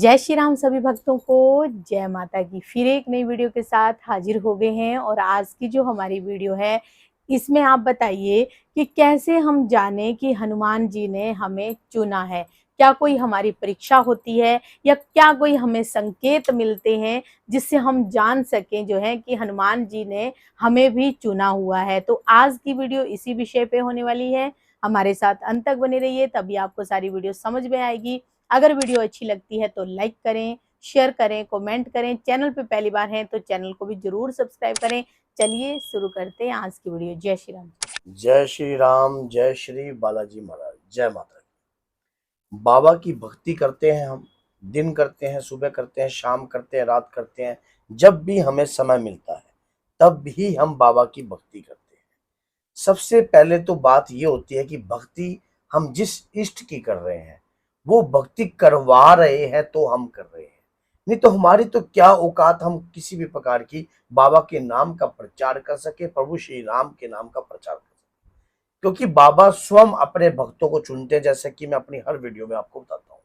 जय श्री राम सभी भक्तों को, जय माता की। फिर एक नई वीडियो के साथ हाजिर हो गए हैं और आज की जो हमारी वीडियो है इसमें आप बताइए कि कैसे हम जाने कि हनुमान जी ने हमें चुना है। क्या कोई हमारी परीक्षा होती है या क्या कोई हमें संकेत मिलते हैं जिससे हम जान सकें जो है कि हनुमान जी ने हमें भी चुना हुआ है। तो आज की वीडियो इसी विषय पे होने वाली है। हमारे साथ अंत तक बने रहिए, तभी आपको सारी वीडियो समझ में आएगी। अगर वीडियो अच्छी लगती है तो लाइक करें, शेयर करें, कमेंट करें। चैनल पे पहली बार हैं तो चैनल को भी जरूर सब्सक्राइब करें। चलिए शुरू करते हैं आज की वीडियो। जय श्री राम। जय श्री राम, जय श्री बालाजी महाराज, जय माता दी। बाबा की भक्ति करते हैं हम, दिन करते हैं, सुबह करते हैं, शाम करते हैं, रात करते हैं। जब भी हमें समय मिलता है तब भी हम बाबा की भक्ति करते हैं। सबसे पहले तो बात ये होती है कि भक्ति हम जिस इष्ट की कर रहे हैं वो भक्ति करवा रहे हैं तो हम कर रहे हैं, नहीं तो हमारी तो क्या औकात हम किसी भी प्रकार की बाबा के नाम का प्रचार कर सके, प्रभु श्री राम के नाम का प्रचार कर सके। क्योंकि बाबा स्वयं अपने भक्तों को चुनते हैं, जैसे कि मैं अपनी हर वीडियो में आपको बताता हूँ।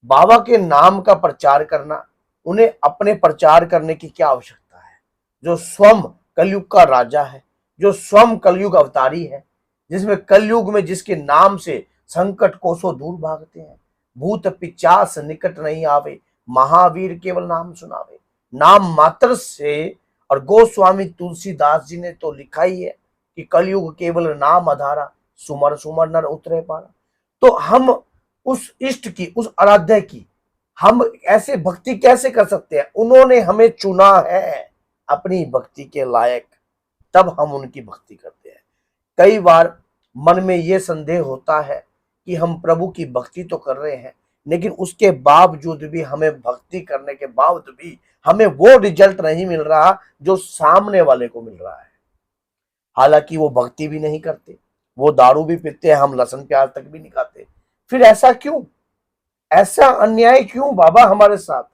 बाबा के नाम का प्रचार करना, उन्हें अपने प्रचार करने की क्या आवश्यकता है? जो स्वयं कलयुग का राजा है, जो स्वयं कलयुग अवतारी है, जिसमें कलयुग में जिसके नाम से संकट कोसों दूर भागते हैं, भूत पिचास निकट नहीं आवे, महावीर केवल नाम सुनावे। नाम मात्र से, और गोस्वामी तुलसीदास जी ने तो लिखा ही है कि कलयुग केवल नाम आधारा, सुमर सुमर नर उतरे पारा। तो हम उस इष्ट की, उस आराध्य की हम ऐसे भक्ति कैसे कर सकते हैं? उन्होंने हमें चुना है अपनी भक्ति के लायक, तब हम उनकी भक्ति करते हैं। कई बार मन में ये संदेह होता है कि हम प्रभु की भक्ति तो कर रहे हैं, लेकिन उसके बावजूद भी, हमें भक्ति करने के बावजूद भी हमें वो रिजल्ट नहीं मिल रहा जो सामने वाले को मिल रहा है। हालांकि वो भक्ति भी नहीं करते, वो दारू भी पीते हैं, हम लहसुन प्याज तक भी नहीं खाते। फिर ऐसा क्यों? ऐसा अन्याय क्यों बाबा हमारे साथ?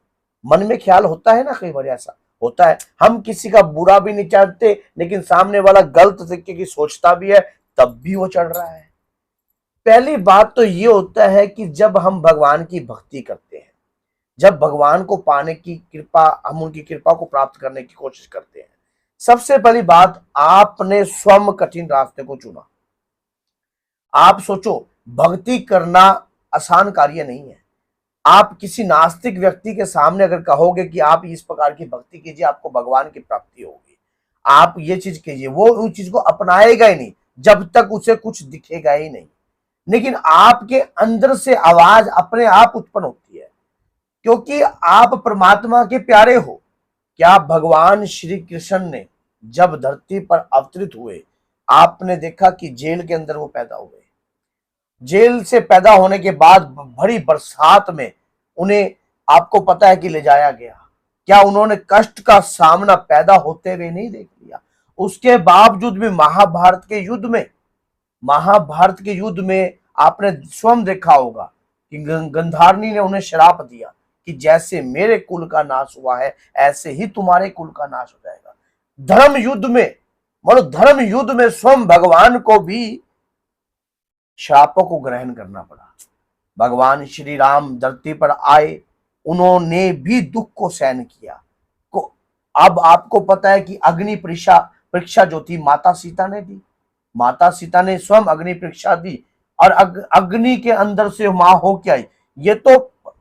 मन में ख्याल होता है ना, कई बार ऐसा होता है, हम किसी का बुरा भी नहीं चाहते लेकिन सामने वाला गलत तरीके की सोचता भी है, तब भी वो चढ़ रहा है। पहली बात तो ये होता है कि जब हम भगवान की भक्ति करते हैं, जब भगवान को पाने की कृपा, हम उनकी कृपा को प्राप्त करने की कोशिश करते हैं, सबसे पहली बात, आपने स्वयं कठिन रास्ते को चुना। आप सोचो, भक्ति करना आसान कार्य नहीं है। आप किसी नास्तिक व्यक्ति के सामने अगर कहोगे कि आप इस प्रकार की भक्ति कीजिए, आपको भगवान की प्राप्ति होगी, आप ये चीज कीजिए, वो उस चीज को अपनाएगा ही नहीं जब तक उसे कुछ दिखेगा ही नहीं। लेकिन आपके अंदर से आवाज अपने आप उत्पन्न होती है, क्योंकि आप परमात्मा के प्यारे हो। क्या भगवान श्री कृष्ण ने जब धरती पर अवतरित हुए, आपने देखा कि जेल के अंदर वो पैदा हुए। जेल से पैदा होने के बाद भरी बरसात में उन्हें, आपको पता है कि ले जाया गया। क्या उन्होंने कष्ट का सामना पैदा होते हुए नहीं देख लिया? उसके बावजूद भी महाभारत के युद्ध में आपने स्वयं देखा होगा कि गंधारनी ने उन्हें श्राप दिया कि जैसे मेरे कुल का नाश हुआ है ऐसे ही तुम्हारे कुल का नाश हो जाएगा। धर्म युद्ध में स्वयं भगवान को भी श्रापों को ग्रहण करना पड़ा। भगवान श्री राम धरती पर आए, उन्होंने भी दुख को सहन किया। अब आपको पता है कि अग्नि परीक्षा जो थी माता सीता ने दी। माता सीता ने स्वयं अग्नि परीक्षा दी और अग्नि के अंदर से मां हो के आई। ये तो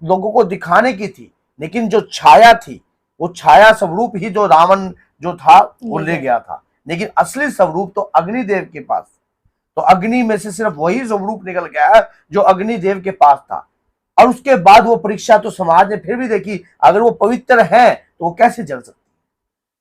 लोगों को दिखाने की थी, लेकिन जो छाया थी, वो छाया स्वरूप ही जो रावण जो था वो ले गया था, लेकिन असली स्वरूप तो अग्निदेव के पास। तो अग्नि में से सिर्फ वही स्वरूप निकल गया है जो अग्निदेव के पास था। और उसके बाद वो परीक्षा तो समाज ने फिर भी देखी, अगर वो पवित्र है तो वो कैसे जल सकती है।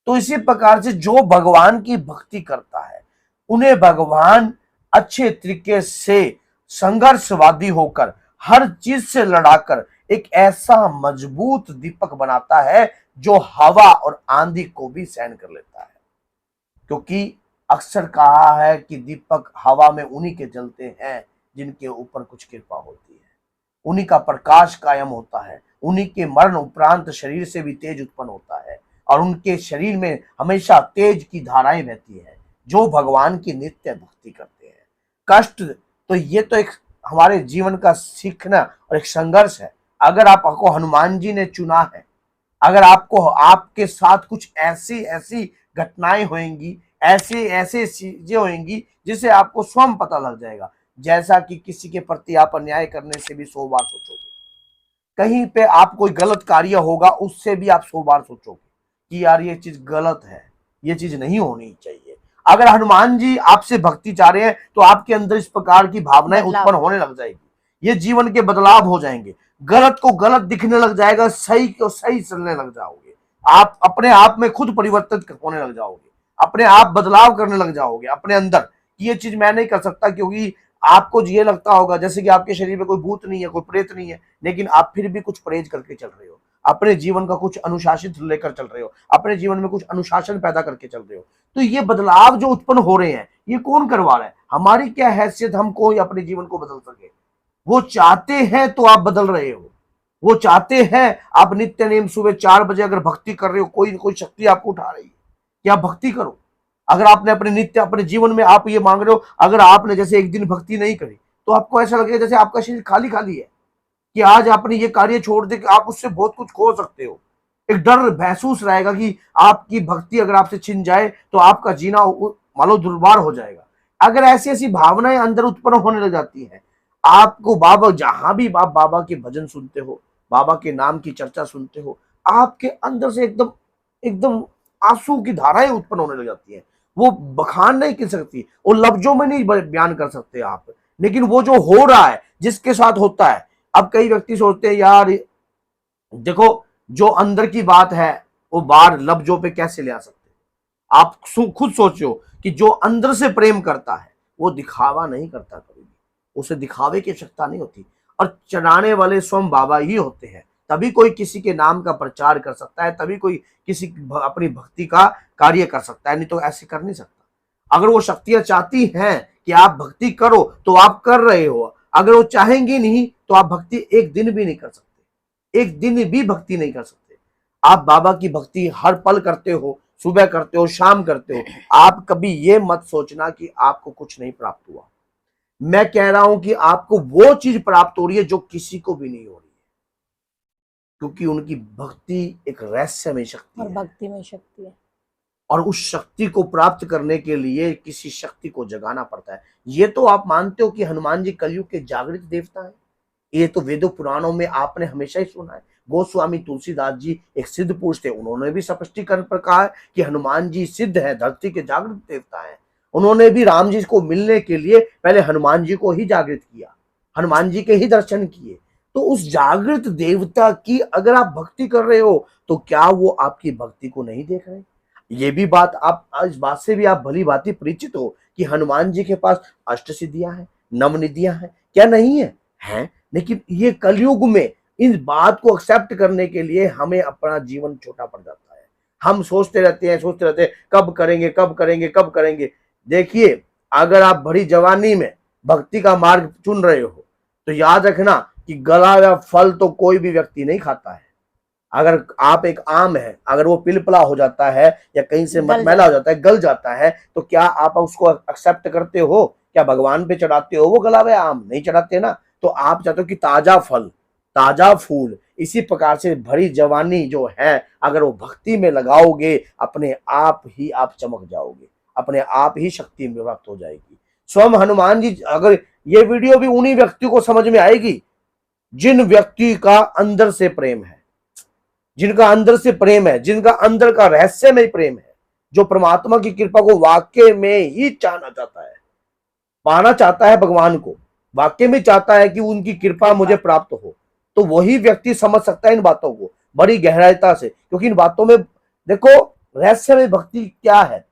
तो इसी प्रकार से जो भगवान की भक्ति करता है, उन्हें भगवान अच्छे तरीके से संघर्षवादी होकर, हर चीज से लड़ाकर एक ऐसा मजबूत दीपक बनाता है जो हवा और आंधी को भी सहन कर लेता है। क्योंकि अक्सर कहा है कि दीपक हवा में उन्हीं के जलते हैं जिनके ऊपर कुछ कृपा होती है, उन्हीं का प्रकाश कायम होता है, उन्हीं के मरण उपरांत शरीर से भी तेज उत्पन्न होता है और उनके शरीर में हमेशा तेज की धाराएं बहती है जो भगवान की नित्य भक्ति करते हैं। कष्ट तो ये तो एक हमारे जीवन का सीखना और एक संघर्ष है, अगर आपको हनुमान जी ने चुना है, अगर आपको आपके साथ कुछ ऐसी ऐसी घटनाएं होंगी, ऐसे ऐसे चीजें होंगी जिससे आपको स्वयं पता लग जाएगा। जैसा कि किसी के प्रति आप अन्याय करने से भी 100 बार सोचोगे, कहीं पे आप कोई गलत कार्य होगा उससे भी आप 100 बार सोचोगे कि यार ये चीज गलत है, ये चीज नहीं होनी चाहिए। अगर हनुमान जी आपसे भक्ति चाह रहे हैं तो आपके अंदर इस प्रकार की भावनाएं उत्पन्न होने लग जाएगी, ये जीवन के बदलाव हो जाएंगे, गलत को गलत दिखने लग जाएगा, सही को सही चलने लग जाओगे, आप अपने आप में खुद परिवर्तित होने लग जाओगे, अपने आप बदलाव करने लग जाओगे अपने अंदर। ये चीज मैं नहीं कर सकता, क्योंकि आपको ये लगता होगा जैसे कि आपके शरीर में कोई भूत नहीं है, कोई प्रेत नहीं है, लेकिन आप फिर भी कुछ परहेज करके चल रहे हो, अपने जीवन का कुछ अनुशासित लेकर चल रहे हो, अपने जीवन में कुछ अनुशासन पैदा करके चल रहे हो। तो ये बदलाव जो उत्पन्न हो रहे हैं ये कौन करवा रहा है? हमारी क्या हैसियत हम कोई अपने जीवन को बदल सके? वो चाहते हैं तो आप बदल रहे हो, वो चाहते हैं आप नित्य नेम सुबह 4 बजे अगर भक्ति कर रहे हो, कोई कोई शक्ति आपको उठा रही है कि आप भक्ति करो। अगर आपने अपने नित्य अपने जीवन में आप ये मांग रहे हो, अगर आपने जैसे एक दिन भक्ति नहीं करी तो आपको ऐसा लगेगा जैसे आपका शरीर खाली खाली है, कि आज आपने ये कार्य छोड़ दे कि आप उससे बहुत कुछ खो सकते हो। एक डर महसूस रहेगा कि आपकी भक्ति अगर आपसे छिन जाए तो आपका जीना मानो दुर्बार हो जाएगा। अगर ऐसी ऐसी भावनाएं अंदर उत्पन्न होने लग जाती हैं, आपको बाबा जहां भी आप बाबा के भजन सुनते हो, बाबा के नाम की चर्चा सुनते हो, आपके अंदर से एकदम एकदम आंसू की धाराएं उत्पन्न होने लग जाती है। वो बखान नहीं कर सकती, वो लफ्जों में नहीं बयान कर सकते आप, लेकिन वो जो हो रहा है जिसके साथ होता है। अब कई व्यक्ति सोचते हैं यार देखो, जो अंदर की बात है वो बाहर लफ्जों पे कैसे ले आ सकते हैं? आप खुद सोचो कि जो अंदर से प्रेम करता है वो दिखावा नहीं करता, कभी भी उसे दिखावे की आवश्यकता नहीं होती, और चढ़ाने वाले स्वयं बाबा ही होते हैं। तभी कोई किसी के नाम का प्रचार कर सकता है, तभी कोई किसी अपनी भक्ति का कार्य कर सकता है, नहीं तो ऐसे कर नहीं सकता। अगर वो शक्तियां चाहती हैं कि आप भक्ति करो तो आप कर रहे हो, अगर वो चाहेंगी नहीं तो आप भक्ति एक दिन भी नहीं कर सकते, एक दिन भी भक्ति नहीं कर सकते। आप बाबा की भक्ति हर पल करते हो, सुबह करते हो, शाम करते हो। आप कभी ये मत सोचना कि आपको कुछ नहीं प्राप्त हुआ। मैं कह रहा हूं कि आपको वो चीज प्राप्त हो रही है जो किसी को भी नहीं हो रही है, क्योंकि उनकी भक्ति एक रहस्यमय शक्ति और है, भक्ति में शक्ति है। और उस शक्ति को प्राप्त करने के लिए किसी शक्ति को जगाना पड़ता है। ये तो आप मानते हो कि हनुमान जी कलयुग के जागृत देवता है, ये तो वेदों पुराणों में आपने हमेशा ही सुना है। गोस्वामी तुलसीदास जी एक सिद्ध पुरुष थे, उन्होंने भी स्पष्टीकरण पर कहा है कि हनुमान जी सिद्ध है, धरती के जागृत देवता है। उन्होंने भी राम जी को मिलने के लिए पहले हनुमान जी को ही जागृत किया, हनुमान जी के ही दर्शन किए। तो उस जागृत देवता की अगर आप भक्ति कर रहे हो तो क्या वो आपकी भक्ति को नहीं देख रहे? ये भी बात आप, इस बात से भी आप भली भांति परिचित हो कि हनुमान जी के पास अष्ट सिद्धियां हैं, नवनिधियां हैं, क्या नहीं है? हैं। लेकिन ये कलयुग में इस बात को एक्सेप्ट करने के लिए हमें अपना जीवन छोटा पड़ जाता है। हम सोचते रहते हैं कब करेंगे कब करेंगे कब करेंगे। देखिए, अगर आप बड़ी जवानी में भक्ति का मार्ग चुन रहे हो तो याद रखना कि गला या फल तो कोई भी व्यक्ति नहीं खाता है। अगर आप एक आम है, अगर वो पिलपला हो जाता है या कहीं से मैला हो जाता है, गल जाता है, तो क्या आप उसको एक्सेप्ट करते हो? क्या भगवान पे चढ़ाते हो वो गला हुआ आम? नहीं चढ़ाते ना। तो आप चाहते हो कि ताजा फल, ताजा फूल। इसी प्रकार से भरी जवानी जो है अगर वो भक्ति में लगाओगे, अपने आप ही आप चमक जाओगे, अपने आप ही शक्ति में प्राप्त हो जाएगी। स्वयं हनुमान जी, अगर ये वीडियो भी उन्हीं व्यक्ति को समझ में आएगी जिन व्यक्ति का अंदर से प्रेम है, जिनका अंदर से प्रेम है, जिनका अंदर का रहस्यमय प्रेम है, जो परमात्मा की कृपा को वाक्य में ही चाहना चाहता है, पाना चाहता है, भगवान को वाक्य में चाहता है कि उनकी कृपा मुझे प्राप्त हो, तो वही व्यक्ति समझ सकता है इन बातों को बड़ी गहराईता से। क्योंकि इन बातों में देखो, रहस्यमय भक्ति क्या है?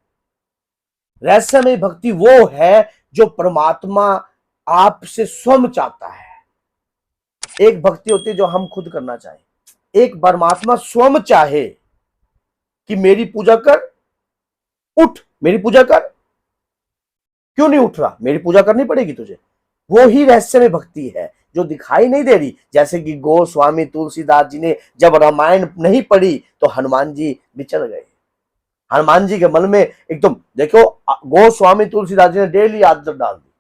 रहस्यमय भक्ति वो है जो परमात्मा आपसे स्वयं चाहता है। एक भक्ति होती है जो हम खुद करना चाहें, एक परमात्मा स्वयं चाहे कि मेरी पूजा कर, उठ मेरी पूजा कर। क्यों नहीं उठ रहा? मेरी पूजा करनी पड़ेगी तुझे। वो ही रहस्यमय भक्ति है जो दिखाई नहीं दे रही। जैसे कि गोस्वामी तुलसीदास जी ने जब रामायण नहीं पढ़ी तो हनुमान जी विचल गए। हनुमान जी के मन में एकदम, देखो, गोस्वामी तुलसीदास जी ने डेली आदत डाल दी,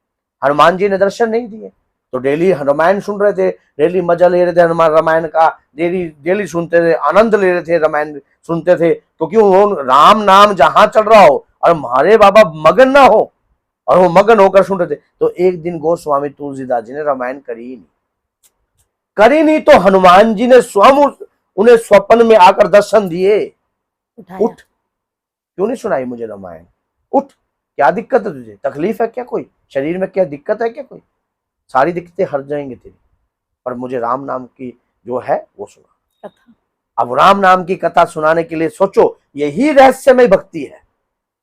हनुमान जी ने दर्शन नहीं दिए तो डेली रामायण सुन रहे थे, डेली मजा ले रहे थे हनुमान रामायण का, डेली डेली सुनते थे, आनंद ले रहे थे, रामायण सुनते थे। तो क्यों वो राम नाम जहां चल रहा हो और हमारे बाबा मगन ना हो, और वो मगन होकर सुन रहे थे। तो एक दिन गोस्वामी तुलसीदास जी ने रामायण करी नहीं, तो हनुमान जी ने स्वयं उन्हें स्वप्न में आकर दर्शन दिए, उठ, क्यों नहीं सुनाई मुझे रामायण, उठ, क्या दिक्कत है तुझे, तकलीफ है क्या, कोई शरीर में क्या दिक्कत है क्या, कोई सारी दिक्कतें हट जाएंगी तेरी, पर मुझे राम नाम की जो है वो सुना। अब राम नाम की कथा सुनाने के लिए सोचो, यही रहस्यमय भक्ति है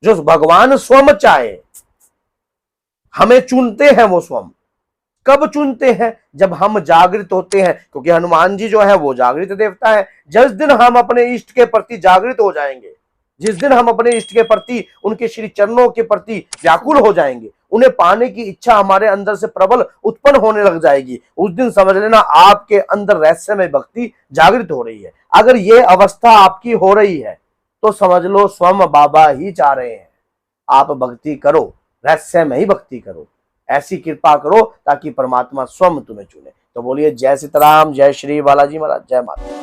जो भगवान स्वयं चाहे। हमें चुनते हैं वो स्वयं, कब चुनते हैं, जब हम जागृत होते हैं, क्योंकि हनुमान जी जो है वो जागृत देवता है। जिस दिन हम अपने इष्ट के प्रति जागृत हो जाएंगे, जिस दिन हम अपने इष्ट के प्रति, उनके श्री चरणों के प्रति व्याकुल हो जाएंगे, उन्हें पाने की इच्छा हमारे अंदर से प्रबल उत्पन्न होने लग जाएगी, उस दिन समझ लेना आपके अंदर रहस्यमय भक्ति जागृत हो रही है। अगर ये अवस्था आपकी हो रही है तो समझ लो स्वयं बाबा ही चाह रहे हैं आप भक्ति करो, रहस्यमय ही भक्ति करो, ऐसी कृपा करो ताकि परमात्मा स्वयं तुम्हें चुने। तो बोलिए जय सीताराम, जय श्री बालाजी महाराज, जय माता।